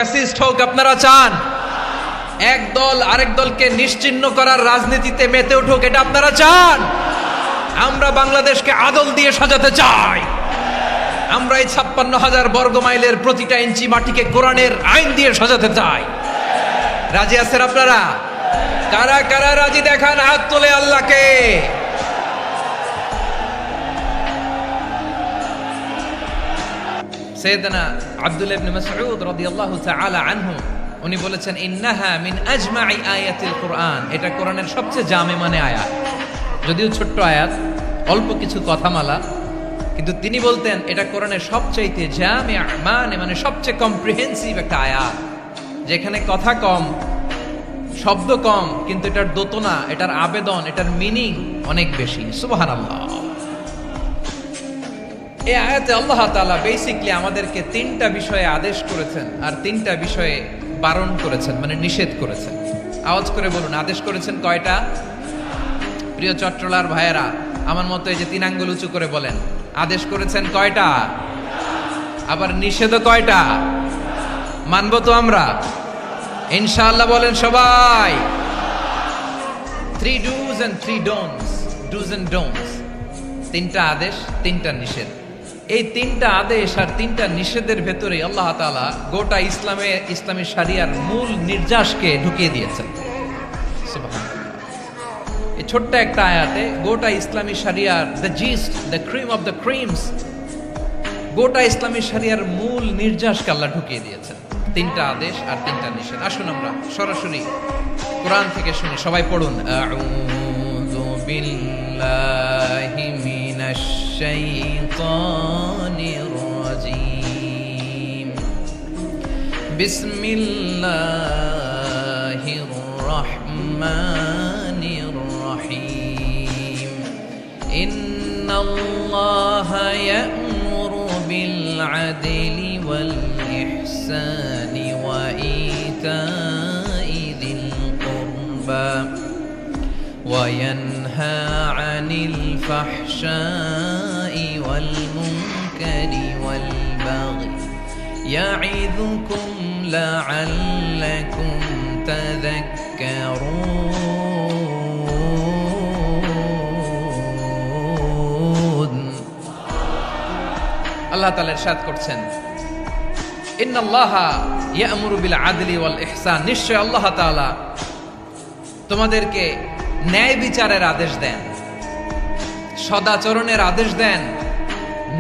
Fascist হোক আপনারা চান? এক দল আরেক দলকে নিশ্চিহ্ন করার রাজনীতিতে মেতে উঠুক, এটা আপনারা চান? আমরা বাংলাদেশকে আদল দিয়ে সাজাতে চাই। আমরা এই 56,000 বর্গ মাইলের প্রতিটা ইঞ্চি মাটিকে কোরআনের আইন দিয়ে সাজাতে চাই। রাজি আছেন আপনারা? কারা কারা রাজি দেখান হাত তোলে আল্লাহকে। সাইয়েদনা আব্দুল্লাহ ইবনে মাসউদ রাদিয়াল্লাহু তাআলা আনহু উনি বলেছেন, ইন্নাহা মিন আজমাই আয়াতিল কুরআন, এটা কোরআনের সবচেয়ে জামে মানে আয়াত। যদিও ছোট্ট আয়াত, অল্প কিছু কথামালা, কিন্তু তিনি বলতেন এটা কোরআনের সবচাইতে জামে মানে সবচেয়ে কম্প্রিহেন্সিভ একটা আয়াত, যেখানে কথা কম, শব্দ কম, কিন্তু এটার দোতনা, এটার আবেদন, এটার মিনিং অনেক বেশি। সুবহানাল্লাহ। এই আয়াতে আল্লাহ তাআলা বেসিক্যালি আমাদেরকে 3টা বিষয়ে আদেশ করেছেন আর 3টা বিষয়ে বারণ করেছেন, মানে নিষেধ করেছেন। আওয়াজ করে বলুন, আদেশ করেছেন কয়টা? প্রিয় চট্টলার ভাইয়েরা, আমার মতো এই যে 3 আঙ্গুল উঁচু করে বলেন, আদেশ করেছেন কয়টা? আবার নিষেধও কয়টা? মানবো তো আমরা ইনশাআল্লাহ? বলেন সবাই। 3 do's and 3 don'ts, do's and don'ts, 3টা আদেশ, 3টা নিষেধ। এই 3টা আদেশ আর 3টা নিষেধের ভেতরে আল্লাহ তাআলা গোটা ইসলামী শরিয়ার মূল নির্যাসকে ঢুকিয়ে দিয়েছেন। সুবহানাল্লাহ। এই ছোট্ট একটা আয়াতে গোটা ইসলামী শরিয়ার, the gist, the cream of the creams, গোটা ইসলামী শরিয়ার মূল নির্যাসকে আল্লাহ ঢুকিয়ে দিয়েছেন। 3টা আদেশ আর 3টা নিষেধ। আসুন আমরা সরাসরি কোরআন থেকে শুনি, সবাই পড়ুন। আউযু বিল্লাহি মিনাশ শাইতানির রাজীম। বিসমিল্লাহির রাহমানির রাহিম। ইন্নাল্লাহা ইয়া'মুরু বিল আদলি ওয়াল ইহসানি ওয়া ইতাই যিল কুরবা وينهى عن الفحشاء والمنكر والبغي يعظكم لعلكم تذكرون। আল্লাহ তাআলা ইরশাদ করছেন, ইন্নাল্লাহা ইয়া'মুরু বিল আদলি ওয়াল ইহসান, নিশ্চয় আল্লাহ তাআলা তোমাদেরকে ন্যায় বিচারের আদেশ দেন, সদাচরণের আদেশ দেন,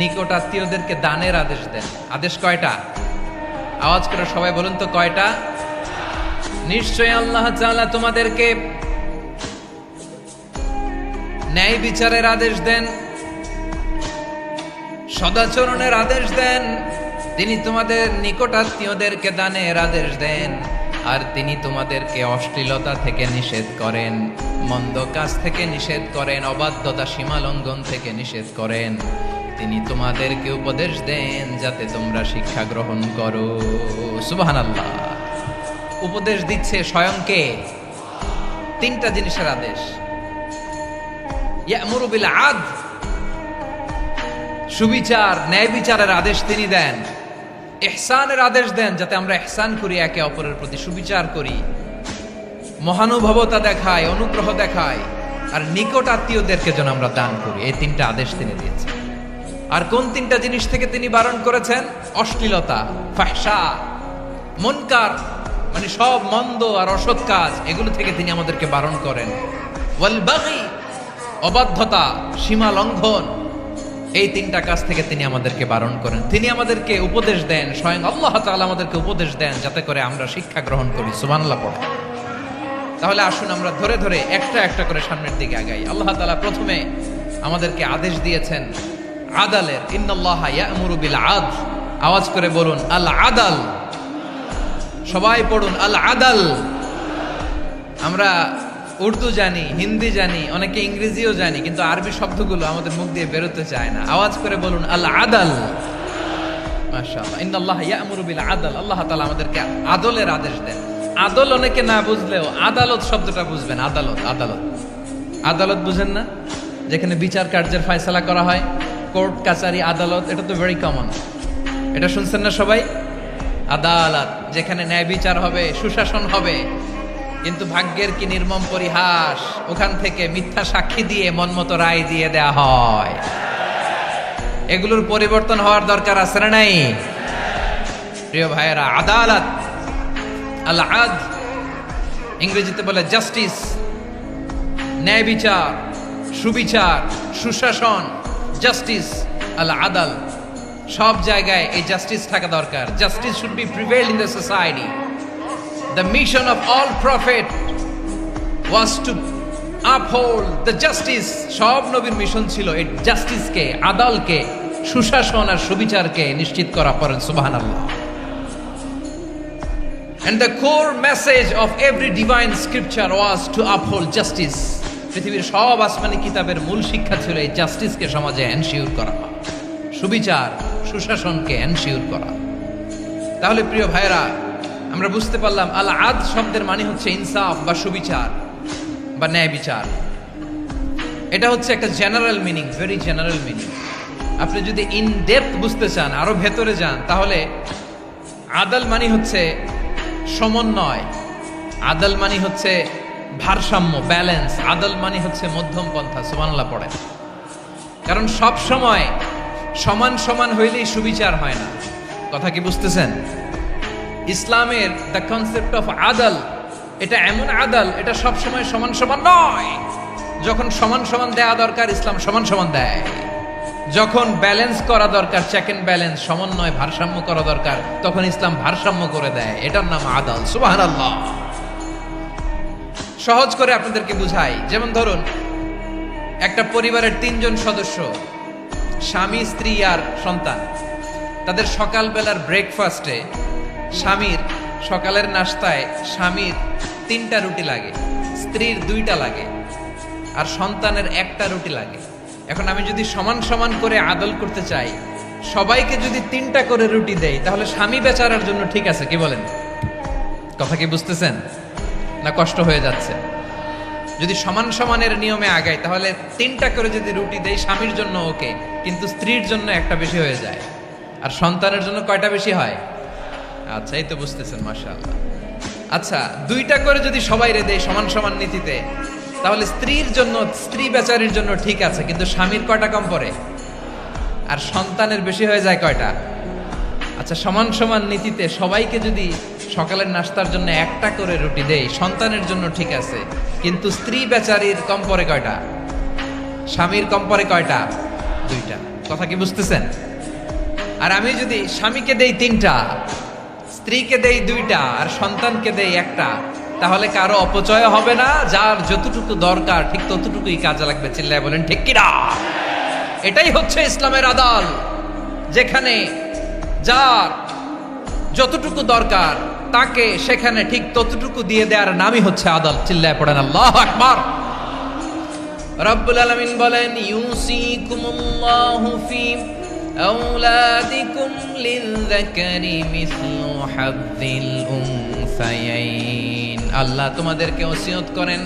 নিকটাত্মীয়দেরকে দানের আদেশ দেন। আদেশ কয়টা? আওয়াজ করে সবাই বলুন তো কয়টা? নিশ্চয় আল্লাহ তাআলা তোমাদেরকে ন্যায় বিচারের আদেশ দেন, সদাচরণের আদেশ দেন, তিনি তোমাদের নিকটাত্মীয়দেরকে দানের আদেশ দেন, আর তিনি তোমাদেরকে অশ্লীলতা থেকে নিষেধ করেন, মন্দ কাজ থেকে নিষেধ করেন, অবাধ্যতা সীমা লঙ্ঘন থেকে নিষেধ করেন। তিনি তোমাদেরকে উপদেশ দেন যাতে তোমরা শিক্ষা গ্রহণ করো। সুবহানাল্লাহ। উপদেশ দিচ্ছে স্বয়ং কে? 3টা জিনিসের আদেশ। ইয়া'মুরু বিল আদল, সুবিচার, ন্যায় বিচারের আদেশ তিনি দেন। ইহসানের আদেশ দেন, যাতে আমরা ইহসান করি, একে অপরের প্রতি সুবিচার করি, মহানুভবতা দেখাই, অনুগ্রহ দেখাই, আর নিকট আত্মীয়দেরকে যেন আমরা দান করি। এই 3টা আদেশ তিনি দিয়েছেন। আর কোন 3টা জিনিস থেকে তিনি বারণ করেছেন? অশ্লীলতা, ফাহশা, মুনকার, মানে সব মন্দ আর অসৎ কাজ, এগুলো থেকে তিনি আমাদেরকে বারণ করেন। ওয়াল বাগি, অবাধ্যতা, সীমা লঙ্ঘন, এই 3টা কাজ থেকে তিনি আমাদেরকে বারণ করেন। তিনি আমাদেরকে উপদেশ দেন, স্বয়ং আল্লাহ তাআলা আমাদেরকে উপদেশ দেন যাতে করে আমরা শিক্ষা গ্রহণ করি। সুবহানাল্লাহ পড়ে। তাহলে আসুন আমরা ধরে ধরে একটা একটা করে সামনের দিকে আগাই। আল্লাহ তাআলা প্রথমে আমাদেরকে আদেশ দিয়েছেন আদালের। ইন্নাল্লাহা ইয়া'মুরু বিল আদল। আওয়াজ করে বলুন আল আদাল। সবাই পড়ুন আল আদাল। আমরা উর্দু জানি, হিন্দি জানি, অনেকে ইংরেজিও জানি, কিন্তু আরবি শব্দগুলো আমাদের মুখ দিয়ে বেরোতে চায় না। আওয়াজ করে বলুন আল আদাল। মাশাআল্লাহ। ইন্নাল্লাহা ইয়া'মুরু বিল আদল। আল্লাহ তাআলা আমাদেরকে আদলের আদেশ দেন। আদল অনেকে না বুঝলেও আদালত শব্দটা বুঝবেন। আদালত, আদালত, আদালত বুঝেন না? যেখানে বিচার কার্যের ফয়সালা করা হয়, কোর্ট কাচারি আদালত, এটা তো ভেরি কমন। এটা শুনছেন না সবাই? আদালত, যেখানে ন্যায় বিচার হবে, সুশাসন হবে। কিন্তু ভাগ্যের কি নির্মম পরিহাস, ওখান থেকে মিথ্যা সাক্ষী দিয়ে মনমতো রায় দিয়ে দেয়া হয়। এগুলোর পরিবর্তন হওয়ার দরকার আছে না নাই? প্রিয় ভাইয়েরা, আদালত, আল আদ, ইংরেজিতে বলে জাস্টিস, ন্যায় বিচার, সুবিচার, সুশাসন, জাস্টিস, আল আদাল, সব জায়গায় এই জাস্টিস থাকা দরকার। Justice should be prevail in the society. The mission of all prophet was two uphold the justice. সব নবীর মিশন ছিল এই জাস্টিসকে, আদালকে, সুশাসন আর সুবিচারকে নিশ্চিত করা। পড়েন সুবহানাল্লাহ। And the core message of every divine scripture was to uphold justice. পৃথিবীর সব আসমানি কিতাবের মূল শিক্ষা ছিল এই জাস্টিসকে সমাজে এনশিওর করা, সুবিচার, সুশাসনকে এনশিওর করা। তাহলে প্রিয় ভাইরা, আমরা বুঝতে পারলাম আল আদ শব্দের মানে হচ্ছে ইনসাফ বা সুবিচার বা ন্যায় বিচার। এটা হচ্ছে একটা general meaning, very general meaning. আপনি যদি ইন ডেপথ বুঝতে চান, আরো ভেতরে যান, তাহলে আদাল মানে হচ্ছে সমন্বয়, আদাল মানে হচ্ছে ভারসাম্য, ব্যালেন্স। আদাল মানে হচ্ছে মধ্যম পন্থা। সুবহানাল্লাহ পড়ে। কারণ সব সময় সমান সমান হইলেই সুবিচার হয় না। কথা কি বুঝতেছেন? ইসলামের দ্য কনসেপ্ট অফ আদাল, এটা এমন আদাল, এটা সব সময় সমান সমান নয়। যখন সমান সমান দেয়া দরকার, ইসলাম সমান সমান দেয়। যখন ব্যালেন্স করা দরকার, চেক এন্ড ব্যালেন্স, সমন্বয়, ভারসাম্য করা দরকার, তখন ইসলাম ভারসাম্য করে দেয়। এটার নাম আদাল। সুবহানাল্লাহ। সহজ করে আপনাদেরকে বুঝাই। যেমন ধরুন, একটা পরিবারের 3 জন সদস্য, স্বামী, স্ত্রী আর সন্তান। তাদের সকালবেলার ব্রেকফাস্টে স্বামীর, সকালের নাস্তায় স্বামীর 3টা রুটি লাগে, স্ত্রীর 2টা লাগে, আর সন্তানের 1টা রুটি লাগে। এখন আমি যদি সমান সমান করে আদল করতে চাই, সবাইকে যদি 3টা করে রুটি দেই, তাহলে স্বামী বেচারার জন্য ঠিক আছে? কি বলেন? কথা কি বুঝতেছেন না কষ্ট হয়ে যাচ্ছে? যদি সমান সমানের নিয়মে আগাই, তাহলে 3টা করে যদি রুটি দেই, স্বামীর জন্য ওকে, কিন্তু স্ত্রীর জন্য 1টা বেশি হয়ে যায়। আর সন্তানের জন্য কয়টা বেশি হয়? আচ্ছা, এই তো বুঝতেছেন, মাশাআল্লাহ। আচ্ছা, 2টা করে যদি সবাই রে দেয় সমান সমান নীতিতে, তাহলে স্ত্রীর জন্য, স্ত্রী বেচারির জন্য ঠিক আছে, কিন্তু স্বামীর কয়টা কম পড়ে? আর সন্তানের বেশি হয়ে যায় কয়টা? আচ্ছা, সমান সমান নীতিতে সবাইকে যদি সকালের নাস্তার জন্য 1টা করে রুটি দেই, সন্তানের জন্য ঠিক আছে, কিন্তু স্ত্রী বেচারির কম পড়ে কয়টা? স্বামীর কম পড়ে কয়টা? 2টা। কথা কি বুঝতেছেন? আর আমি যদি স্বামীকে দেই 3টা, স্ত্রীকে দেই 2টা, আর সন্তানকে দেই 1টা, তাহলে কারো অপচয় হবে না। যার যতটুকু দরকার ঠিক ততটুকুই কাজে লাগবে। চিল্লায় বলেন ঠিক কিনা? এটাই হচ্ছে ইসলামের আদাল, যেখানে যার যতটুকু দরকার তাকে সেখানে ঠিক ততটুকু দিয়ে দেওয়ার নামই হচ্ছে আদাল। চিল্লায় পড়েন আল্লাহু আকবার। রব্বুল আলামিন বলেন, ইউসিকুমুল্লাহু ফি আওলাদিকুম লিযযাকারি মিসলু হাযযিল উনসায়াইন। আল্লাহ তোমাদেরকে ওসিয়ত করেন,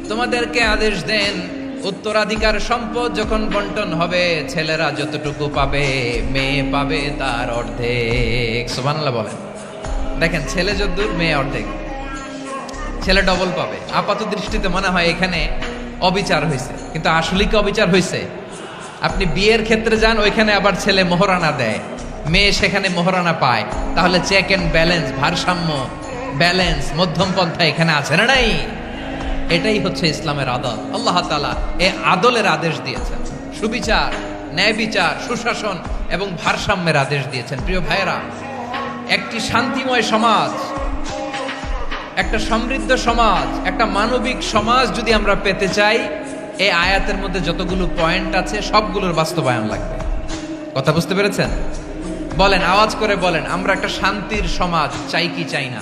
তোমাদেরকে আদেশ দেন, উত্তরাধিকার সম্পদ যখন বন্টন হবে, ছেলেরা যতটুকু পাবে, মেয়ে পাবে তার অর্ধেক। সুবহানাল্লাহ বলেন। দেখেন, ছেলে যতদূর, মেয়ে অর্ধেক, ছেলে ডবল পাবে। আপাত দৃষ্টিতে মনে হয় এখানে অবিচার হয়েছে, কিন্তু আসলে কি অবিচার হয়েছে? আপনি বিয়ের ক্ষেত্রে যান, ওইখানে আবার ছেলে মোহরানা দেয়, মেয়ে সেখানে মোহরানা পায়। তাহলে চেক এন্ড ব্যালেন্স, ভারসাম্য, ব্যালেন্স, মধ্যম পন্থা এখানে আছে না নাই? এটাই হচ্ছে ইসলামের আদল। আল্লাহ তাআলা এই আদলের আদেশ দিয়েছেন, সুবিচার, ন্যায় বিচার, সুশাসন এবং ভারসাম্যের আদেশ দিয়েছেন। প্রিয় ভাইয়েরা, একটি শান্তিময় সমাজ, একটা সমৃদ্ধ সমাজ, একটা মানবিক সমাজ যদি আমরা পেতে চাই, এই আয়াতের মধ্যে যতগুলো পয়েন্ট আছে সবগুলোর বাস্তবায়ন লাগবে। কথা বুঝতে পেরেছেন? বলেন, আওয়াজ করে বলেন, আমরা একটা শান্তির সমাজ চাই কি চাই না?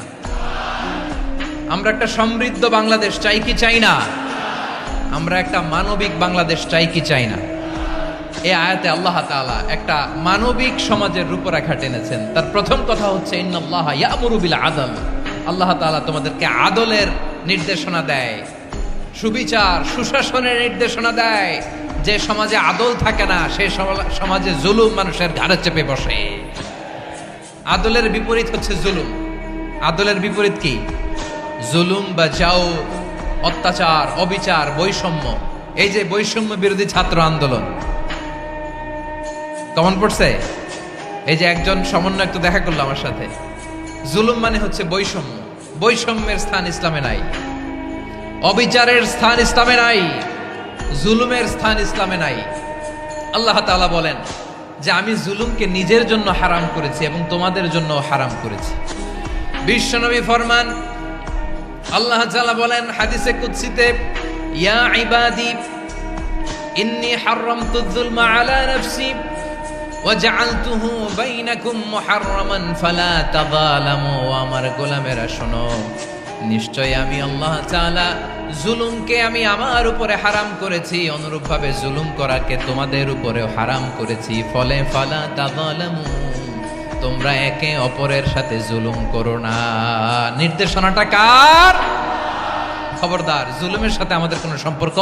আমরা একটা সমৃদ্ধ বাংলাদেশ চাই কি চাই না? আমরা একটা মানবিক বাংলাদেশ চাই কি চাই না? এই আয়াতে আল্লাহ তাআলা একটা মানবিক সমাজের রূপরেখা টেনেছেন। তার প্রথম কথা হচ্ছে, ইন্নাল্লাহা ইয়ামুরু বিল আদল। আল্লাহ তাআলা তোমাদেরকে আদলের নির্দেশনা দেয়, সুবিচার, সুশাসনের নির্দেশনা দেয়। যে সমাজে আদল থাকে না, সেই সমাজে জুলুম মানুষের ঘাড়ে চেপে বসে। আদলের বিপরীত হচ্ছে জুলুম। আদলের বিপরীত কি? জুলুম বা যাও, অত্যাচার, অবিচার, বৈষম্য। এই যে বৈষম্য বিরোধী ছাত্র আন্দোলন কেমন পড়ছে? এই যে একজন সমন্বয়ক তো দেখা করলো আমার সাথে। জুলুম মানে হচ্ছে বৈষম্য। বৈষম্যের স্থান ইসলামে নাই, অবিচারের স্থান ইসলামে নাই, জুলুমের স্থান ইসলামে নাই। আল্লাহ তাআলা বলেন যে আমি জুলুমকে নিজের জন্য হারাম করেছি এবং তোমাদের জন্য হারাম করেছি। বিশ্বনবী ফরমান, আল্লাহ তাআলা বলেন হাদিসে কুদসিতে, ইয়া ইবাদি ইন্নী হারামতুয যুলমা আলা নাফসি ওয়া জাআলতুহু বাইনাকুম মুহাররামান ফালা তাযালামু। আমার গোলামেরা শোনো, নিশ্চয় আমি আল্লাহ তাআলা জুলুমকে আমি আমার উপরে হারাম করেছি, অনুরূপভাবে জুলুম করাকে তোমাদের উপরেও হারাম করেছি। ফলে ফালা তাযালামু, তোমরা একে অপরের সাথে জুলুম করো না। নির্দেশনাটা কার? খবরদার, জুলুমের সাথে আমাদের কোনো সম্পর্ক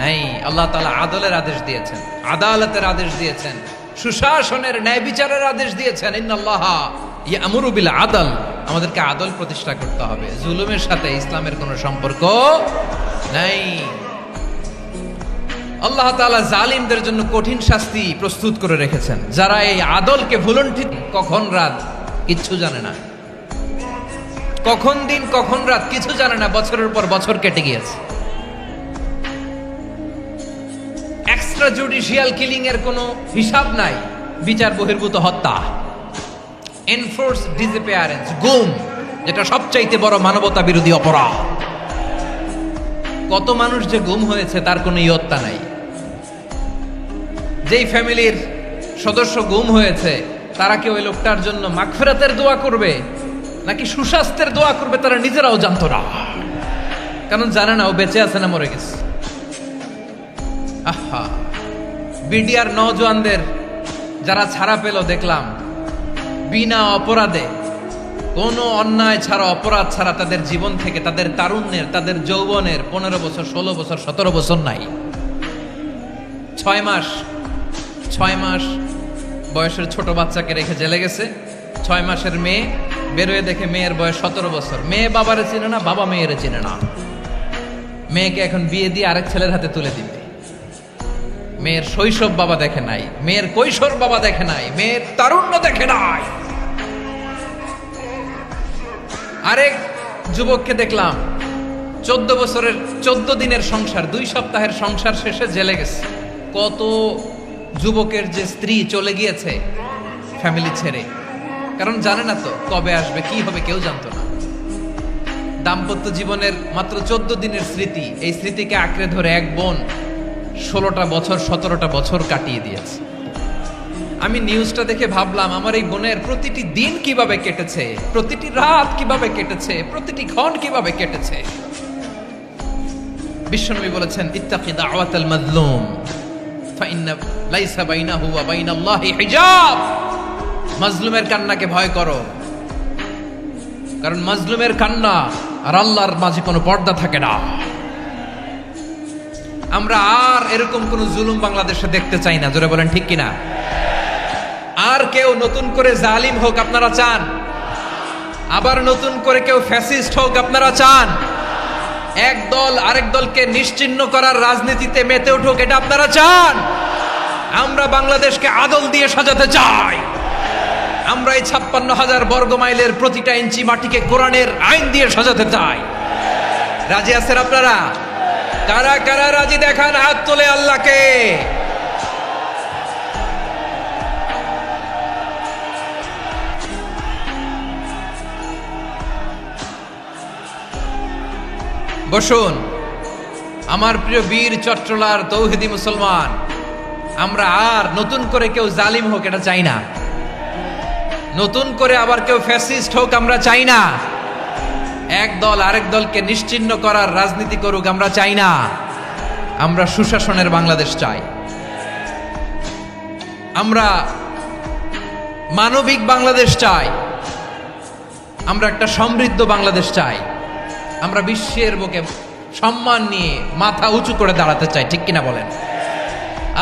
নাই। আল্লাহ তাআলা আদলের আদেশ দিয়েছেন, আদালতের আদেশ দিয়েছেন, সুশাসনের, ন্যায় বিচারের আদেশ দিয়েছেন। ইন্নাল্লাহা ইয়ামুরু বিল আদল, আমাদেরকে আদল প্রতিষ্ঠা করতে হবে। জুলুমের সাথে ইসলামের কোনো সম্পর্ক নাই। আল্লাহ তাআলা জালিমদের জন্য কঠিন শাস্তি প্রস্তুত করে রেখেছেন। যারা এই আদলকে ভুলুণ্ঠিত, কখন রাত কিচ্ছু জানে না, কখন দিন কখন রাত কিছু জানে না, বছরের পর বছর কেটে গিয়েছে। এক্সট্রা জুডিশিয়াল কিলিং এর কোনো হিসাব নাই, বিচার বহির্ভূত হত্যা, এনফোর্স ডিসঅ্যাপিয়ারেন্স, গুম, যেটা সবচাইতে বড় মানবতা বিরোধী অপরাধ। কত মানুষ যে গুম হয়েছে তার কোনো ইয়ত্তা নাই। যেই ফ্যামিলির সদস্য গুম হয়েছে তারা কি ওই লোকটার জন্য মাগফিরাতের দোয়া করবে নাকি সুস্বাস্থ্যের দোয়া করবে তারা নিজেরাও জানতো না, কারণ জানে না ও বেঁচে আছে না মরে গেছে। আহা, বিডিআর নওজোয়ানদের যারা ছাড়া পেল দেখলাম, বিনা অপরাধে, কোনো অন্যায় ছাড়া, অপরাধ ছাড়া তাদের জীবন থেকে, তাদের তারুণ্যের, তাদের যৌবনের 15 বছর, 16 বছর, 17 বছর নাই। 6 মাস বয়সের ছোট বাচ্চাকে রেখে জেলে গেছে। 6 মাসের মেয়ে বেরোয় দেখে মেয়ের বয়স 17 বছর। মেয়ে বাবারে চিনে না, বাবা মেয়েরে চিনে না। মেয়েকে এখন বিয়ে দিয়ে আরেক ছেলের হাতে তুলে দিবে। মেয়ের শৈশব বাবা দেখে নাই, মেয়ের কৈশোর বাবা দেখে নাই, মেয়ের তারুণ্য দেখে নাই। আরেক যুবককে দেখলাম 14 বছরের 14 দিনের সংসার, 2 সপ্তাহের সংসার শেষে জেলে গেছে। কত যুবকের যে স্ত্রী চলে গিয়েছে ফ্যামিলি ছেড়ে, কারণ জানে না তো কবে আসবে, কি হবে, কেউ জানতো না। দাম্পত্য জীবনের মাত্র 14 দিনের স্মৃতি, এই স্মৃতিকে আঁকড়ে ধরে এক বোন 16টা বছর, 17টা বছর কাটিয়ে দিয়েছে। আমি নিউজটা দেখে ভাবলাম, আমার এই বোনের প্রতিটি দিন কিভাবে কেটেছে, প্রতিটি রাত কিভাবে কেটেছে, প্রতিটি ক্ষণ কিভাবে কেটেছে। বিশ্বনবী বলেছেন, ইত্তাকি দাওয়াতাল মাজলুম ফাইন্না লাইসা বাইনাহু ওয়া বাইনাল্লাহি হিজাব। মাজলুমের কান্নাকে ভয় করো, কারণ মাজলুমের কান্না আর আল্লাহর মাঝে কোনো পর্দা থাকে না। আমরা আর এরকম কোন জুলুম বাংলাদেশে দেখতে চাই না। জোরে বলেন ঠিক কিনা? আর কেউ নতুন করে জালিম হোক আপনারা চান? আবার নতুন করে কেউ ফ্যাসিস্ট হোক আপনারা চান? এক দল আরেক দলকে নিশ্চিহ্ন করার রাজনীতিতে মেতে উঠুক, এটা আপনারা চান? আমরা বাংলাদেশকে আদল দিয়ে সাজাতে চাই। আমরা এই 56,000 বর্গ মাইলের প্রতিটা ইঞ্চি মাটিকে কোরআনের আইন দিয়ে সাজাতে চাই। রাজি আছেন আপনারা? কারা কারা রাজি দেখান হাত তোলে আল্লাহকে। বসুন আমার প্রিয় বীর চট্টলার তৌহিদি মুসলমান, আমরা আর নতুন করে কেউ জালিম হোক এটা চাই না, নতুন করে আবার কেউ ফ্যাসিস্ট হোক আমরা চাই না, এক দল আরেক দলকে নিশ্চিহ্ন করার রাজনীতি করুক আমরা চাই না। আমরা সুশাসনের বাংলাদেশ চাই, আমরা মানবিক বাংলাদেশ চাই, আমরা একটা সমৃদ্ধ বাংলাদেশ চাই, আমরা বিশ্বের বুকে সম্মান নিয়ে মাথা উঁচু করে দাঁড়াতে চাই। ঠিক কিনা বলেন?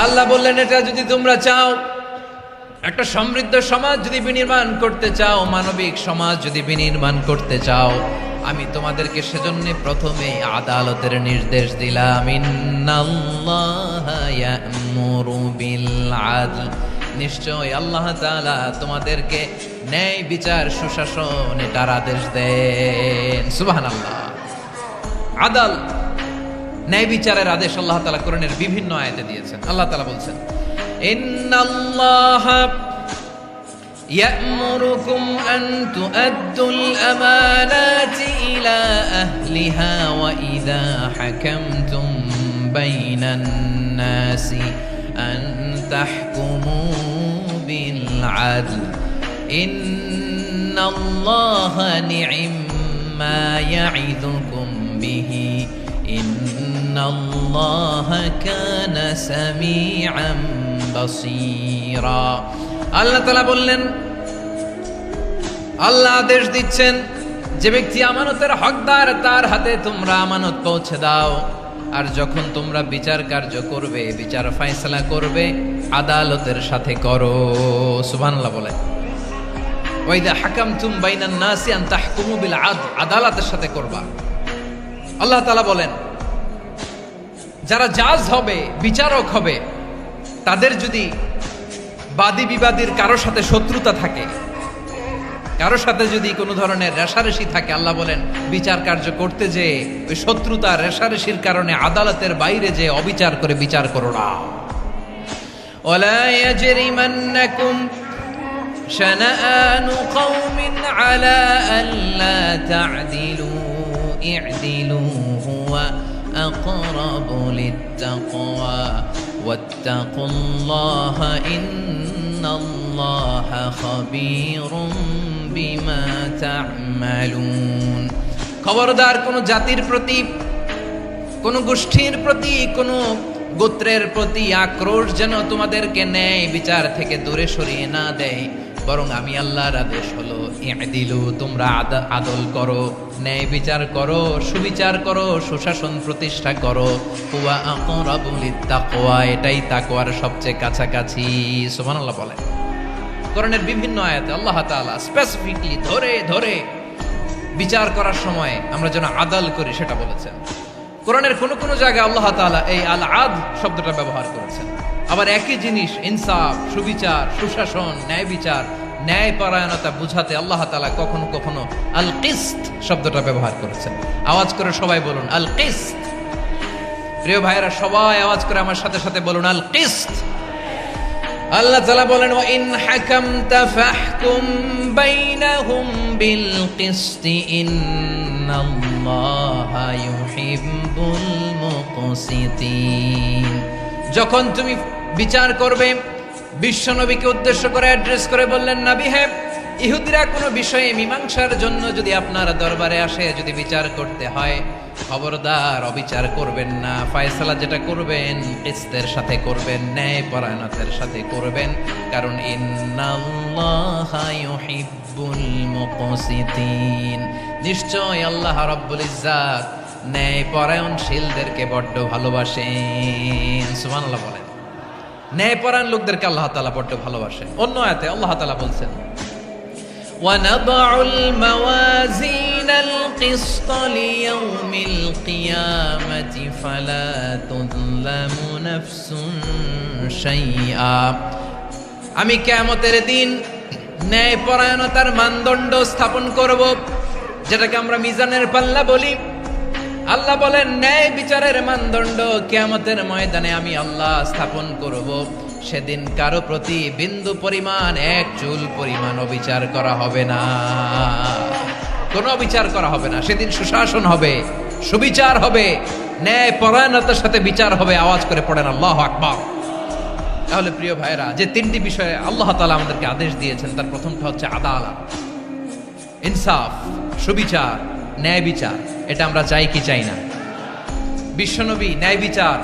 আল্লাহ বললেন, এটা যদি তোমরা চাও একটা সমৃদ্ধ সমাজ যদি বিনির্মাণ করতে চাও, মানবিক সমাজ যদি বিনির্মাণ করতে চাও, আমি তোমাদেরকে সেজন্য প্রথমে আদালতের নির্দেশ দিলাম। ইন্নাল্লাহা ইয়া'মুরু বিল আদল, নিশ্চয় আল্লাহ তাআলা তোমাদেরকে ন্যায় বিচার সুশাসন এটার আদেশ দেন। সুবহানাল্লাহ। আদাল, ন্যায় বিচারের আদেশ আল্লাহ তাআলা কোরআনের বিভিন্ন আয়াতে দিয়েছেন। আল্লাহ তাআলা বলছেন, ইন্নাল্লাহা يأمركم أن تؤدوا الأمانات إلى أهلها وإذا حكمتم بين الناس أن تحكموا بالعدل إن الله نعم ما يعظكم به إن الله كان سميعا بصيرا। আল্লাহ তাআলা বললেন, আল্লাহ আদেশ দিচ্ছেন যে ব্যক্তি আমানতের হকদার তার হাতে তোমরা আমানত পৌঁছে দাও। আর যখন তোমরা বিচার কার্য করবে, বিচার ফয়সালা করবে, আদালতের সাথে করো। সুবহানাল্লাহ বলে, ওয়াইদা হাকামতুম বাইনান নাসি আন তাহকুমু বিল আদল, আদালতের সাথে করবা। আল্লাহ তাআলা বলেন, যারা জাজ হবে, বিচারক হবে, তাদের যদি বাদী বিবাদীর কারো সাথে শত্রুতা থাকে, কারো সাথে যদি কোনো ধরনের রেষারেষি থাকে, আল্লাহ বলেন বিচার কার্য করতে যে ওই শত্রুতা রেষারেষির কারণে আদালতের বাইরে যে অবিচার করে বিচার করো না। ওয়ালা ইয়াজরিমান্নাকুম শানাআনু কওমিন আলা আল্লা তা'দিলু ই'দিলু হুয়া আকরাবু লিত্তাকওয়া ওয়াত্তাকুল্লাহা ইন্নাল্লাহা খাবীরুম বিমা তা'মালুন। খবরদার কোন জাতির প্রতি, কোন গোষ্ঠীর প্রতি, কোন গোত্রের প্রতি আক্রোশ যেন তোমাদেরকে ন্যায় বিচার থেকে দূরে সরিয়ে না দেয়, বরং আমি আল্লাহর আদেশ হলো ই'দিলু, তোমরা আদল করো, ন্যায় বিচার করো, সুবিচার করো, সুশাসন প্রতিষ্ঠা করো। হুয়া আকরাবু লিত্তাকওয়া, এটাই তাকওয়ার সবচেয়ে কাছাকাছি। সুবহানাল্লাহ বলে। কোরআনের বিভিন্ন আয়াতে আল্লাহ তাআলা স্পেসিফিকলি ধরে ধরে বিচার করার সময় আমরা যেন আদল করি সেটা বলেছেন। কোরআনের কোন কোন জায়গায় আল্লাহ তাআলা এই আল আদল শব্দটা ব্যবহার করেছেন। আবার একই জিনিস ইনসাফ, সুবিচার, সুশাসন, ন্যায় বিচার, ন্যায় পরায়ণতা বুঝাতে আল্লাহ তাআলা কখনো কখনো আল কিসত শব্দটা ব্যবহার করেছেন। আওয়াজ করে সবাই বলুন আল কিসত। প্রিয় ভাইরা, সবাই আওয়াজ করে আমার সাথে সাথে বলুন আল কিসত। আল্লাহ তাআলা বলেন, ওয়া ইন হাকামতা ফাহকুম বাইনাহুম বিল কিসতি ইন্নাল্লাহা ইউহিব্বুল মুকসিতিন। যখন তুমি বিচার করবে, বিশ্বনবীকে উদ্দেশ্য করে অ্যাড্রেস করে বললেন, নবী হে, ইহুদিরা কোনো বিষয়ে মীমাংসার জন্য যদি আপনার দরবারে আসে, যদি বিচার করতে হয়, খবরদার অবিচার করবেন না। ফয়সালা যেটা করবেন কিসতের সাথে করবেন, ন্যায় পরায়ণতার সাথে করবেন, কারণ ইন্নাল্লাহা ইউহিব্বুল মুকসিতিন, নিশ্চয় আল্লাহ রাব্বুল ইজ্জাত ন্যায় পরায়ণশীলদেরকে বড্ড ভালোবাসেন। সুবহানাল্লাহ বলেন। ন্যায় পরায়ণ লোকদেরকে আল্লাহ তাআলা বড্ড ভালোবাসেন। অন্য আয়াতে আল্লাহ তাআলা বলছেন, وَنَضَعُ الْمَوَازِينَ الْقِسْطَ لِيَوْمِ الْقِيَامَةِ فَلَا تُظْلَمُ نَفْسٌ شَيْئًا। আমি কিয়ামতের দিন ন্যায় পরায়ণতার মানদণ্ড স্থাপন করব, যেটাকে আমরা মিজানের পাল্লা বলি। আল্লাহ বলেন, ন্যায় বিচারের মানদণ্ড কিয়ামতের ময়দানে আমি আল্লাহ স্থাপন করব। সেদিন কারো প্রতি বিন্দু পরিমাণ, এক চুল পরিমাণ অবিচার করা হবে না, কোনো অবিচার করা হবে না। সেদিন সুশাসন হবে, সুবিচার হবে, ন্যায় পরায়ণতার সাথে বিচার হবে। আওয়াজ করে পড়েন আল্লাহু আকবার। তাহলে প্রিয় ভাইরা, যে তিনটি বিষয়ে আল্লাহ তাআলা আমাদেরকে আদেশ দিয়েছেন, তার প্রথমটা হচ্ছে আদালত, ইনসাফ, সুবিচার, ন্যায় বিচার। এটা আমরা চাই কি চাই না? বিশ্বনবী ন্যায় বিচার,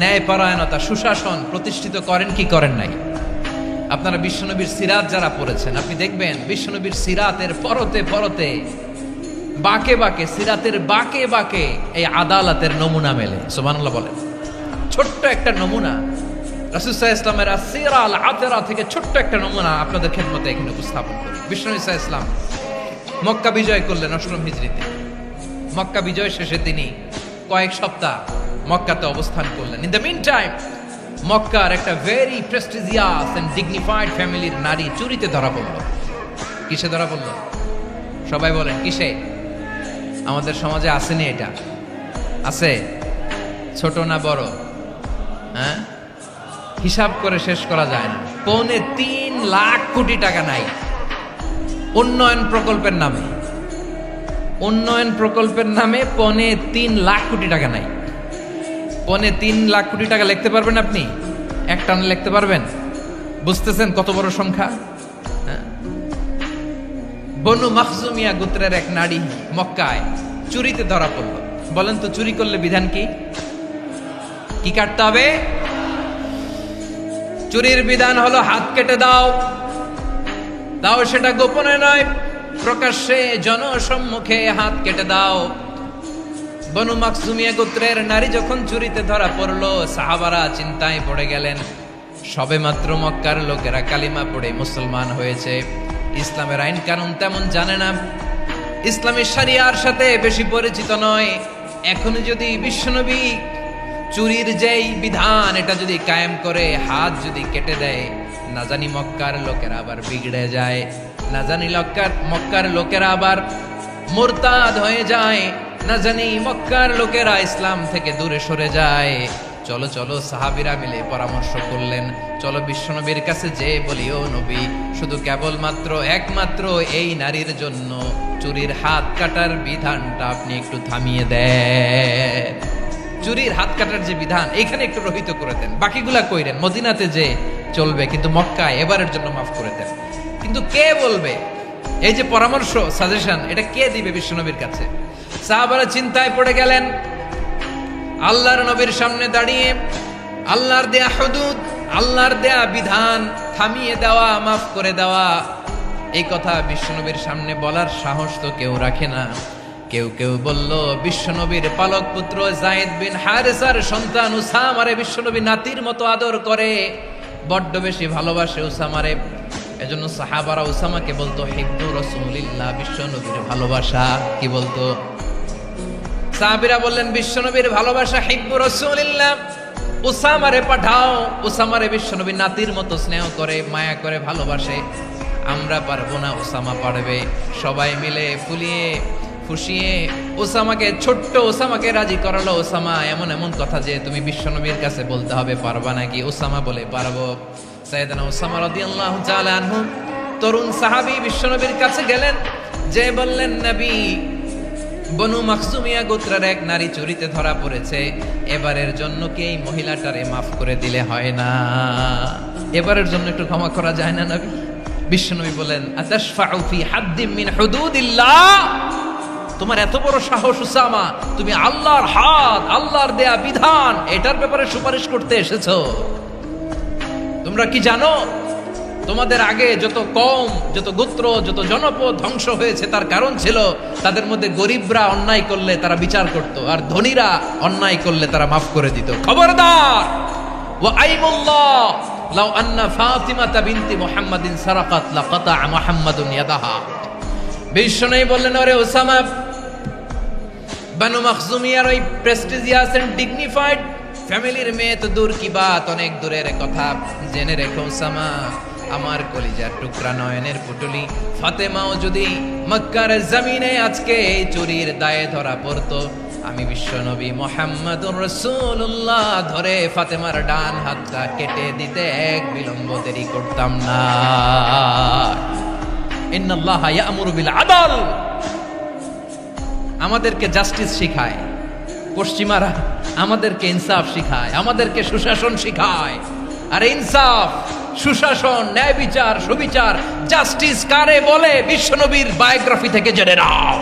ন্যায় পরায়ণতা, সুশাসন প্রতিষ্ঠিত করেন কি করেন নাই? আপনারা বিশ্বনবীর সিরাত যারা পড়েছেন, আপনি দেখবেন বিশ্বনবীর সিরাতের পরতে পরতে, বাঁকে বাঁকে, সিরাতের বাঁকে বাঁকে এই আদালতের নমুনা মেলে। সুবহানাল্লাহ বলেন। ছোট্ট একটা নমুনা রাসূল সাল্লাল্লাহু আলাইহি ওয়াসাল্লামের আসসিরা আল আতরা থেকে ছোট্ট একটা নমুনা আপনাদের খেদমতে এখানে উপস্থাপন করি। বিশ্বনবী সাল্লাল্লাহু আলাইহি ওয়াসাল্লাম মক্কা বিজয় করলেন ৮ম হিজরিতে। মক্কা বিজয় শেষে তিনি কয়েক সপ্তাহ মক্কাতে অবস্থান করলেন। ইন দ্য মিন টাইম মক্কার একটা ভেরি প্রেস্টিজিয়াস এন্ড ডিগনিফাইড ফ্যামিলির নারী চুরিতে ধরা পড়ল। কিসে ধরা পড়ল? সবাই বলেন কিসে? আমাদের সমাজে আসেনি এটা? আছে? ছোট না বড়? হ্যাঁ, হিসাব করে শেষ করা যায় না। ৩.৫ লাখ কোটি টাকা নাই উন্নয়ন প্রকল্পের নামে। উন্নয়ন প্রকল্পের নামে ৩.৫ লাখ কোটি টাকা নাই। ৩.৫ লাখ কোটি টাকা লিখতে পারবেন আপনি? এক টানে লিখতে পারবেন? বুঝতেছেন কত বড় সংখ্যা? হ্যাঁ? বনু মাখজুমিয়া গোত্রের এক নারী মক্কায় চুরিতে ধরা পড়ল। বলেন তো চুরি করলে বিধান কি? কি কাটতে হবে? চুরির বিধান হলো হাত কেটে দাও। তাও সেটা গোপনে নয়, প্রকাশ্যে জনসম্মুখে হাত কেটে দাও। বনু মাখজুমিয়া গোত্রের নারী যখন চুরিতে ধরা পড়লো, সাহাবারা চিন্তায় পড়ে গেলেন। সবেমাত্র মক্কার লোকেরা কালিমা পড়ে মুসলমান হয়েছে, ইসলামের আইন কানুন তেমন জানে না, ইসলামী শরিয়ার সাথে বেশি পরিচিত নয়। এখন যদি বিশ্বনবী চুরির যেই বিধান এটা যদি কায়েম করে হাত যদি কেটে দেয়, না জানি মক্কার লোকেরা আবার বিগড়ে যায়, না জানি মক্কার লোকেরা আবার মুরতাদ হয়ে যায়, না জানি মক্কার লোকেরা ইসলাম থেকে দূরে সরে যায়। চলো চলো সাহাবীরা মিলে পরামর্শ করলেন, চলো বিশ্বনবীর কাছে যে বলি, ও নবী, শুধু কেবলমাত্র একমাত্র এই নারীর জন্য চুরির হাত কাটার বিধানটা আপনি একটু থামিয়ে দেন। চুরির হাত কাটার যে বিধান এখানে একটু রহিত করে দেন, বাকিগুলা কইরেন মদিনাতে যে চলবে, কিন্তু মক্কায় এবারের জন্য মাফ করে দেন। কিন্তু কে বলবে? এই যে পরামর্শ, সাজেশন, এটা কে দিবে বিশ্বনবীর কাছে? সাহাবারা চিন্তায় পড়ে গেলেন। আল্লাহর নবীর সামনে দাঁড়িয়ে আল্লাহর দেয়া হুদুদ, আল্লাহর দেয়া বিধান থামিয়ে দেওয়া, মাফ করে দেওয়া, এই কথা বিশ্বনবীর সামনে বলার সাহস তো কেউ রাখে না। কেউ কেউ বলল, বিশ্বনবীর পালক পুত্র যায়েদ বিন হারেসার সন্তান উসামারে বিশ্বনবী নাতির মতো আদর করে, বড্ড বেশি ভালোবাসে উসামারে। এজন্য সাহাবারা উসামাকে বলতো হিব্বু রাসূলিল্লাহ, বিশ্বনবীর ভালোবাসা। কি বলতো? সাহাবীরা বললেন, বিশ্বনবীর ভালোবাসা হিব্বু রাসূলিল্লাহ, উসামারে পাঠাও। উসামারে বিশ্বনবী নাতির মতো স্নেহ করে, মায়া করে, ভালোবাসে। আমরা পারবো না, উসামা পারবে। সবাই মিলে ফুলিয়ে ফুসিয়ে ওসামাকে, ছোট্ট ওসামাকে রাজি করালো। ওসামা এমন এমন কথা যে তুমি বিশ্বনবীর কাছে বলতে হবে, পারবা নাকি? ওসামা বলে, পারবো। সাইয়েদনা ওসামা রাদিয়াল্লাহু তাআলা আনহু তরুণ সাহাবী বিশ্বনবীর কাছে গেলেন, যে বললেন, নবী, বনু মাখজুমিয়া গোত্রের এক নারী চুরিতে ধরা পড়েছে, এবারের জন্য কি এই মহিলাটারে মাফ করে দিলে হয় না? এবারের জন্য একটু ক্ষমা করা যায় না নবী? বিশ্বনবী বলেন, আতাশফাউ ফি হাদ্দিম মিন হুদুদিল্লাহ, তোমার এত বড় সাহস উসামা, তুমি আল্লাহর হাত, আল্লাহর দেয়া বিধান, এটার ব্যাপারে সুপারিশ করতে এসেছো? তোমরা কি জানো তোমাদের আগে যত কওম, যত গোত্র, যত জনপদ ধ্বংস হয়েছে তার কারণ ছিল তাদের মধ্যে গরিবরা অন্যায় করলে তারা বিচার করত, আর ধনীরা অন্যায় করলে তারা মাফ করে দিত। খবরদার! ওয়া আইমুল্লাহ লাউ আন্না ফাতিমাতা বিনতি মুহাম্মাদিন সারাকাত লাকাতা মুহাম্মাদুন ইয়াদাহা। বিশ্বনবী বললেন, ওরে ওসামা, বানু মাখজুমিয়ার ওই প্রেস্টিজিয়াস এন্ড ডিগনিফাইড ফ্যামিলির মেয়ে তো দূর কি বাত, অনেক দূরের কথা। জেনে রেখো ওসামা, আমার কলিজার টুকরা নয়নের পুটুলি ফাতেমাও যদি মক্কার জমিনে আজকে এই চুরির দায়ে ধরা পড়তো, আমি বিশ্বনবী মুহাম্মাদুর রাসূলুল্লাহ ধরে ফাতেমার ডান হাতটা কেটে দিতে এক বিলম্ব দেরি করতাম না। ইন্নাল্লাহা ইয়া'মুরু বিল আদল, আমাদেরকে জাস্টিস শিখায় পশ্চিমারা, আমাদেরকে ইনসাফ শিখায়, আমাদেরকে সুশাসন শিখায়। আর ইনসাফ, সুশাসন, ন্যায় বিচার, সুবিচার, জাস্টিস কারে বলে বিশ্বনবীর বায়োগ্রাফি থেকে জেনে নাও।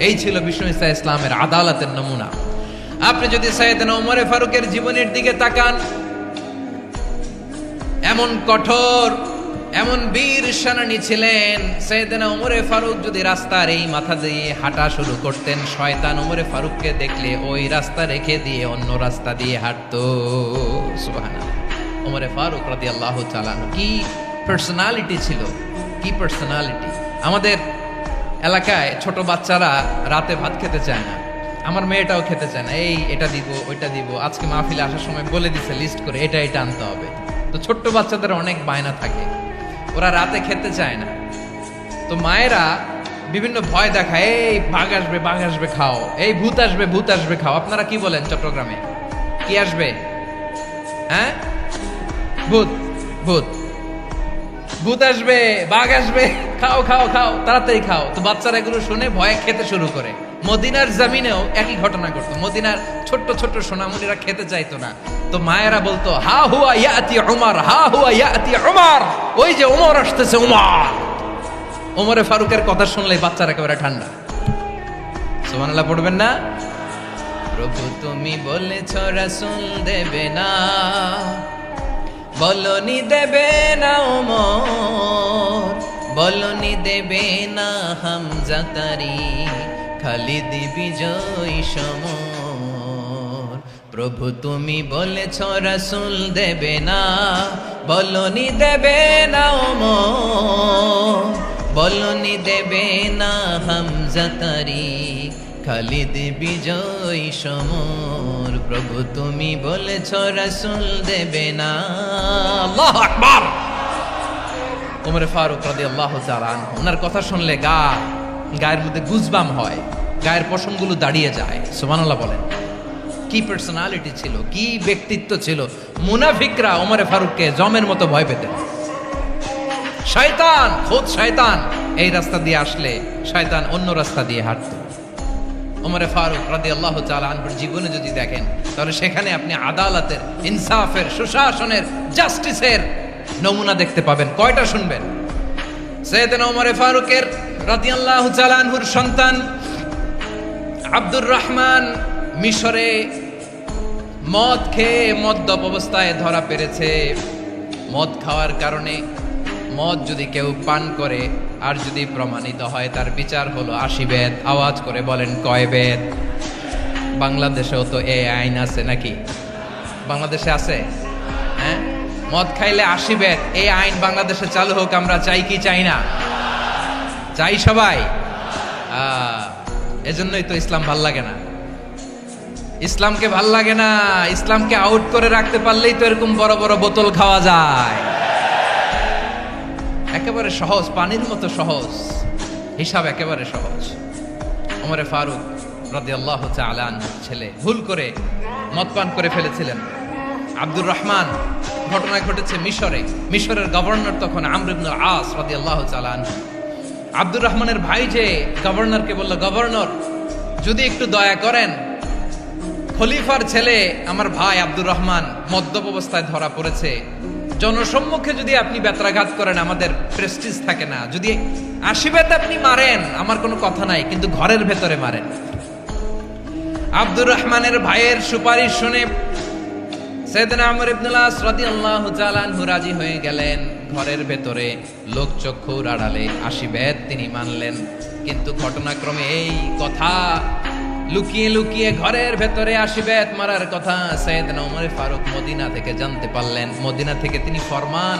এই ছিল বিশ্বনবী সাল্লাল্লাহু আলাইহি ওয়াসাল্লামের আদালতের নমুনা। আপনি যদি সাইয়েদনা ওমর ফারুকের জীবনের দিকে তাকান, এমন কঠোর এমন বীর সেনানী ছিলেন। সাইয়েদনা ওমরে ফারুক যদি রাস্তার এই মাথা দিয়ে হাঁটা শুরু করতেন, শয়তান ওমরে ফারুককে দেখলে ওই রাস্তা রেখে দিয়ে অন্য রাস্তা দিয়ে হাঁটতো। সুবহানাল্লাহ। ওমরে ফারুক রাদিয়াল্লাহু তাআলা আনহু কি পার্সোনালিটি ছিল, কি পার্সোনালিটি। আমাদের এলাকায় ছোট বাচ্চারা রাতে ভাত খেতে চায় না, আমার মেয়েটাও খেতে চায় না। এই এটা দিব ওইটা দিব, আজকে মাহফিলে আসার সময় বলে দিছে লিস্ট করে এটা এটা আনতে হবে। তো ছোট্ট বাচ্চাদের অনেক বায়না থাকে, ওরা রাতে খেতে চায় না। তো মায়েরা বিভিন্ন ভয় দেখায়, এই বাঘ আসবে খাও, এই ভূত আসবে খাও। আপনারা কি বলেন চট্টগ্রামে? কি আসবে? হ্যাঁ, ভূত ভূত ভূত আসবে, বাঘ আসবে, খাও খাও খাও, তাড়াতাড়ি খাও। তো বাচ্চারা এগুলো শুনে ভয়ে খেতে শুরু করে। মদিনার জমিনেও একই ঘটনা ঘটতো। মদিনার ছোট্ট ছোট্ট সোনামণিরা খেতে চাইতো না। তো মায়েরা বলতো, হা হুয়া ইয়াতি উমর, হা হুয়া ইয়াতি উমর, ওই যে উমর আসতেছে, উমর। ওমরে ফারুকের কথা শুনলেই বাচ্চারা একেবারে ঠান্ডা। সুবহানাল্লাহ পড়বেন না? প্রভু তুমি বলেছ রাসূল দেবে না, বলনি দেবে না ওমর, বলনি দেবে না হামজা তারি, খালিদ বিজয় সমর। প্রভু তুমি বলেছ রাসূল দেবে না, বলনি দেবে না ওমর, বলনি দেবে না হামজা তারি, খালিদ বিজয় সমর। প্রভু তুমি বলেছ রাসূল দেবে না। আল্লাহু আকবার। ওমর ফারুক রাদিয়াল্লাহু তাআলা আনহু, ওনার কথা শুনলে গায়ের মধ্যে গুজবাম হয়, গায়ের পশমগুলো দাঁড়িয়ে যায়। সুবহানাল্লাহ বলেন। কি পার্সোনালিটি ছিল, কি ব্যক্তিত্ব ছিল। মুনাফিকরা ওমর ফারুককে জমের মতো ভয় পেতেন। শয়তান, খোদ শয়তান এই রাস্তা দিয়ে আসলে শয়তান অন্য রাস্তা দিয়ে হাঁটতো। ওমর ফারুক রাদিয়াল্লাহু তাআলা আনহুর জীবনে যদি দেখেন, তাহলে সেখানে আপনি আদালতের, ইনসাফের, সুশাসনের, জাস্টিসের নমুনা দেখতে পাবেন। কয়টা শুনবেন? সাইয়েদনা ওমর ফারুকের রাদিয়াল্লাহু তাআলা আনহুর সন্তান আব্দুর রহমান মিশরে মদ খেয়ে মদ্যপ অবস্থায় ধরা পড়েছে। মদ খাওয়ার কারণে, মদ যদি কেউ পান করে আর যদি প্রমাণিত হয়, তার বিচার হলো 80 বেত। আওয়াজ করে বলেন কয় বেত? বাংলাদেশেও তো এই আইন আছে নাকি? বাংলাদেশে আছে? হ্যাঁ, মদ খাইলে 80 বেত, এই আইন বাংলাদেশে চালু হোক। আমরা চাই কি চাই না? চাই সবাই। এজন্যই তো ইসলাম ভাল লাগে না। ইসলামকে ভাল লাগে না। ইসলামকে আউট করে রাখতে পারলেই তো এরকম বড় বড় বোতল খাওয়া যায়। একেবারে সহজ, পানির মতো সহজ, হিসাব একেবারে সহজ। ওমর ফারুক রাদিয়াল্লাহু তাআলা আনহুর ছেলে ভুল করে মদ পান করে ফেলেছিলেন। আব্দুর রহমান, ঘটনা ঘটেছে মিশরে। মিশরের গভর্নর তখন আমর ইবনে আস রাদিয়াল্লাহু তাআলা আনহু। আব্দুর রহমানের ভাই যে গভর্নরকে বলল, গভর্নর যদি একটু দয়া করেন, খলিফার ছেলে আমার ভাই আব্দুর রহমান মদ্যপ অবস্থায় ধরা পড়েছে, জনসম্মুখে যদি আপনি বেত্রাঘাত করেন আমাদের প্রেস্টিজ থাকে না, যদি 80 বেত আপনি মারেন আমার কোনো কথা নাই, কিন্তু ঘরের ভেতরে মারেন। আব্দুর রহমানের ভাইয়ের সুপারিশ শুনে সাইয়েদনা আমর ইবনে আস রাদিয়াল্লাহু তাআলা আনহু রাজি হয়ে গেলেন। ঘরের ভেতরে লোকচক্ষুর আড়ালে 80 বেত তিনি মানলেন। কিন্তু ঘটনাক্রমে এই কথা লুকিয়ে লুকিয়ে ঘরের ভেতরে 80 বেত মারার কথা সাইয়েদনা ওমর ফারুক মদিনা থেকে জানতে পারলেন। মদিনা থেকে তিনি ফরমান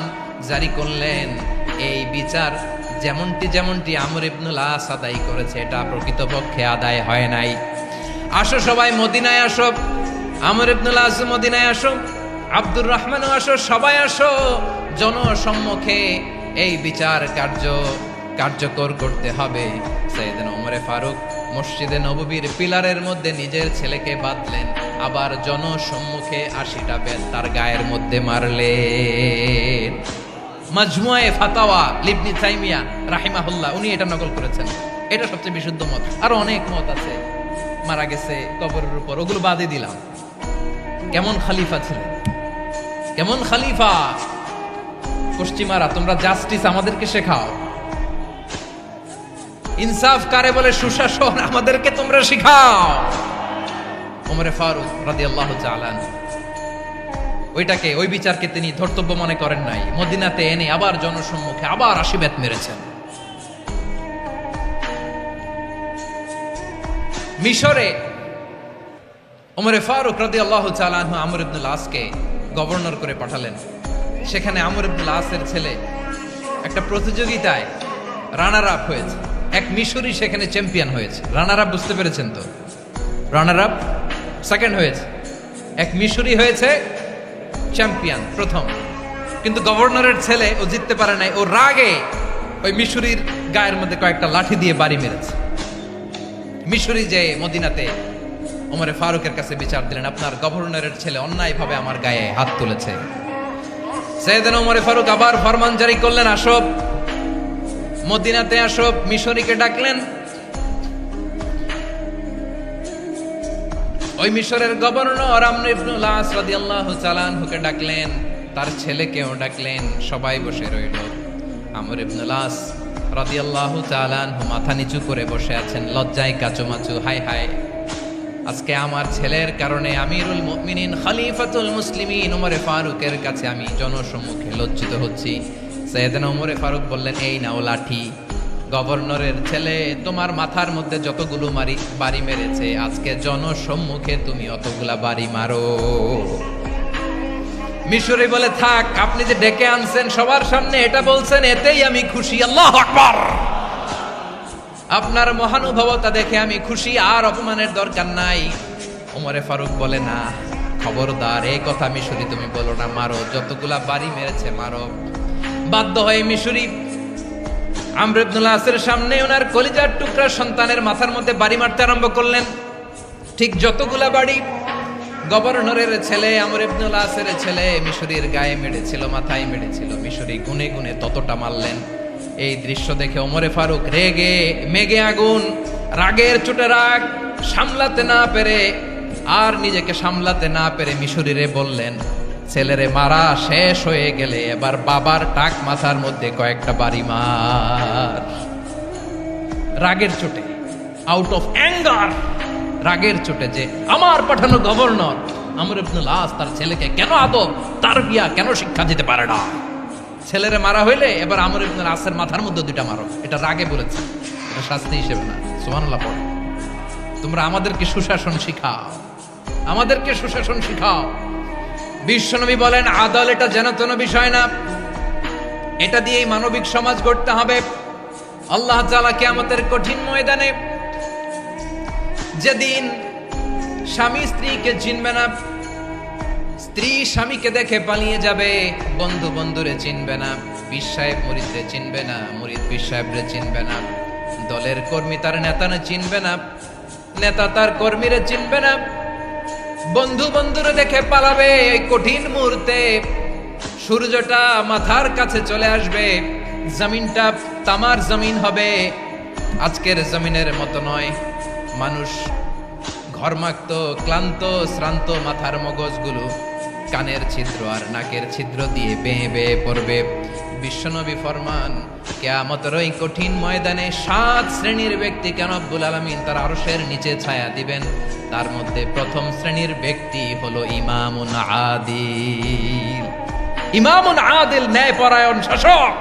জারি করলেন, এই বিচার যেমনটি আমর ইবনে আস আদায় করেছে, এটা প্রকৃতপক্ষে আদায় হয় নাই। আসো সবাই মদিনায় আসো, আমর ইবনে আস মদিনায় আসো, আব্দুর রহমানও আসো, সবাই আসো, জনসম্মুখে এই বিচার কার্যকর করতে হবে। সাইয়েদনা ওমর ফারুক মসজিদে নববীর পিলারের মধ্যে নিজের ছেলেকে বাঁধলেন, আবার জনসম্মুখে 80টা বেত তার গায়ের মধ্যে মারলেন। মাজমুয়ে ফাতাওয়া ইবনে তাইমিয়া রাহিমাহুল্লাহ উনি এটা নকল করেছেন। এটা সবচেয়ে বিশুদ্ধ মত। আরো অনেক মত আছে, মারা গেছে কবরের উপর, ওগুলো বাদই দিলাম। কেমন খলিফা ছিলেন, কেমন খলিফা! পশ্চিমারা তোমরা জাস্টিস আমাদেরকে শেখাও, ইনসাফ কারে বলে, সুশাসন আমাদেরকে তোমরা শিখাও। ওমর ফারুক রাদিয়াল্লাহু তাআলা ওই বিচারকে তিনি ধর্তব্য মনে করেন নাই। মদিনাতে এনে আবার জনসম্মুখে আবার আশীর্বাদ মেরেছেন। মিশরে ওমরে ফারুক রাদিয়াল্লাহু তাআলা আনহু আমর ইবনুল আসকে গভর্নর করে পাঠালেন। সেখানে আমর ইবনুল আসের ছেলে একটা প্রতিযোগিতায় রানার আপ হয়েছে। এক মিশরি সেখানে চ্যাম্পিয়ন হয়েছে। রানার আপ বুঝতে পেরেছেন তো? রানার আপ সেকেন্ড হয়েছে, এক মিশরি হয়েছে চ্যাম্পিয়ন প্রথম। কিন্তু গভর্নরের ছেলে ও জিততে পারে নাই। ও রাগে ওই মিশরির গায়ের মধ্যে কয়েকটা লাঠি দিয়ে বাড়ি মেরেছে। মিশরি যে মদিনাতে ওমরে ফারুকের কাছে বিচার দিলেন, আপনার গভর্নরের ছেলে অন্যায়ভাবে আমার গায়ে হাত তুলেছে। সাইয়েদনা ওমরে ফারুক আবার ফরমান জারি করলেন, আসো মদিনাতে আসো। মিশরীকে ডাকলেন। ওই মিশরের গভর্নর আমর ইবনুল আস রাদিয়াল্লাহু তাআলা আনহুকে ডাকলেন, তার ছেলেকেও ডাকলেন। সবাই বসে রইল। আমর ইবনুল আস রাদিয়াল্লাহু তাআলা আনহু মাথা নিচু করে বসে আছেন, লজ্জায় কাচুমাচু। হায় হায়, আজকে আমার ছেলের কারণে আমিরুল মুমিনিন খলিফাতুল মুসলিমিন ওমরে ফারুকের কাছে আমি জনসম্মুখে লজ্জিত হচ্ছি। সাইয়েদনা ওমরে ফারুক বললেন, এই নাও লাঠি। গভর্নরের ছেলে তোমার মাথার মধ্যে যতগুলো বাড়ি মেরেছে, আজকে জনসম্মুখে তুমি অতগুলা বাড়ি মারো। মিশরি বলে, থাক, আপনি যে ডেকে আনছেন সবার সামনে এটা বলছেন, এতেই আমি খুশি। আল্লাহু আকবার। আপনার মহানুভবতা দেখে আমি খুশি, আর অপমানের দরকার নাই। ওমরে ফারুক বলে, না, খবরদার, এই কথা মিশরি তুমি বলো না, মারো, যতগুলা বাড়ি মেরেছে মারো। বাধ্য হয়ে মিশরি আমর ইবনুল আসের সামনে ওনার কলিজার টুকরা সন্তানের মাথার মধ্যে বাড়ি মারতে আরম্ভ করলেন। ঠিক যতগুলা বাড়ি গভর্নরের ছেলে আমর ইবনুল আসের ছেলে মিশরির গায়ে মেরেছিল, মাথায় মেরেছিল, মিশরি গুনে গুনে ততটা মারলেন। এই দৃশ্য দেখে ওমরে ফারুক রেগে মেগে আগুন, রাগের চোটে রাগ সামলাতে না পেরে, আর নিজেকে সামলাতে না পেরে মিশরিরে বললেন, ছেলেরে মারা শেষ হয়ে গেলে এবার বাবার টাক মাথার মধ্যে কয়েকটা বাড়ি মার। রাগের চোটে, আউট অফ অ্যাঙ্গার, রাগের চোটে, যে আমার পাঠানো গভর্নর আমর ইবনুল আস তার ছেলেকে কেন আদব তারবিয়া কেন শিক্ষা দিতে পারে না। ছেলেরে মারা হইলে এবার আমর ইবনুল আসের মাথার মধ্যে দুইটা মারো। এটা রাগে বলেছে, এটা শাস্তি হিসেবে না। সুবহানাল্লাহ পড়ো। তোমরা আমাদেরকে সুশাসন শিখাও, আমাদেরকে সুশাসন শিখাও। বিশ্বনবী বলেন, আদল এটা যেন তেন বিষয় না, এটা দিয়েই মানবিক সমাজ গড়তে হবে। আল্লাহ তাআলা কিয়ামতের কঠিন ময়দানে, যেদিন স্বামী স্ত্রীকে চিনবে না, স্ত্রী স্বামীকে দেখে পালিয়ে যাবে, বন্ধু বন্ধুরে চিনবে না, পীর সাহেব মুরিদরে চিনবে না, মুরিদ পীর সাহেবরে চিনবে না, দলের কর্মী তার নেতারে চিনবে না, নেতা তার কর্মীরে চিনবে না, বন্ধু বন্ধুরে দেখে পালাবে। এই কঠিন মুহূর্তে সূর্যটা মাথার কাছে চলে আসবে, জমিনটা তামার জমিন হবে। আজকের জমিনের মতো নয়। মানুষ ঘর্মাক্ত, ক্লান্ত, শ্রান্ত মাথার মগজগুলো কানের ছিদ্র আর নাকের ছিদ্র দিয়ে বেয়ে বেয়ে পড়বে। বিশ্বনবী ফরমান, কিয়ামতের ওই কঠিন ময়দানে 7 শ্রেণীর ব্যক্তিকে রব্বুল আলামিন তার আরশের নিচে ছায়া দিবেন। তার মধ্যে প্রথম শ্রেণীর ব্যক্তি হলো ইমামুন আদিল। ইমামুন আদিল, ন্যায়পরায়ণ শাসক,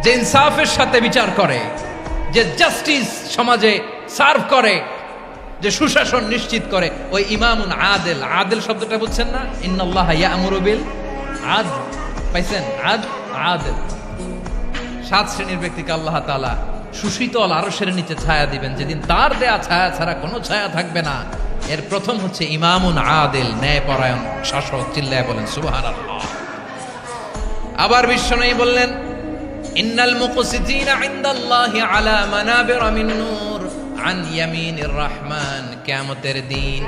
যে ইনসাফের সাথে বিচার করে, যে জাস্টিস সমাজে সার্ভ করে, যে সুশাসন নিশ্চিত করে, ওই ইমামুন আদিল। আদিল শব্দটা বুঝছেন না? ইন্নাল্লাহা ইয়া'মুরু বিল আদল। পাইছেন? আদিল। 7 শ্রেণীর ব্যক্তিকে আল্লাহ তাআলা সুশীতল আরশের নিচে ছায়া দিবেন, যেদিন তার দেয়া ছায়া ছাড়া কোনো ছায়া থাকবে না। এর প্রথম হচ্ছে ইমামুন আদিল, ন্যায়পরায়ণ শাসক। চিল্লায় বলেন সুবহানাল্লাহ। আবার বিশ্বনবী বললেন, ইন্নাল মুকসিতিনা ইনদাল্লাহি আলা মানাবিরা মিন নূর আন ইয়ামিনির রহমান। কিয়ামতের দিন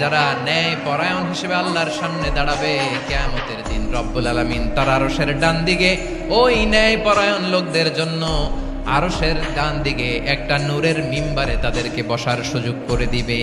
যারা ন্যায় পরায়ণ হিসেবে আল্লাহর সামনে দাঁড়াবে, কিয়ামতের দিন রব্বুল আলামিন তার আরশের ডান দিকে ওই ন্যায় পরায়ণ লোকদের জন্য আরশের ডান দিকে একটা নূরের মিম্বারে তাদেরকে বসার সুযোগ করে দিবে।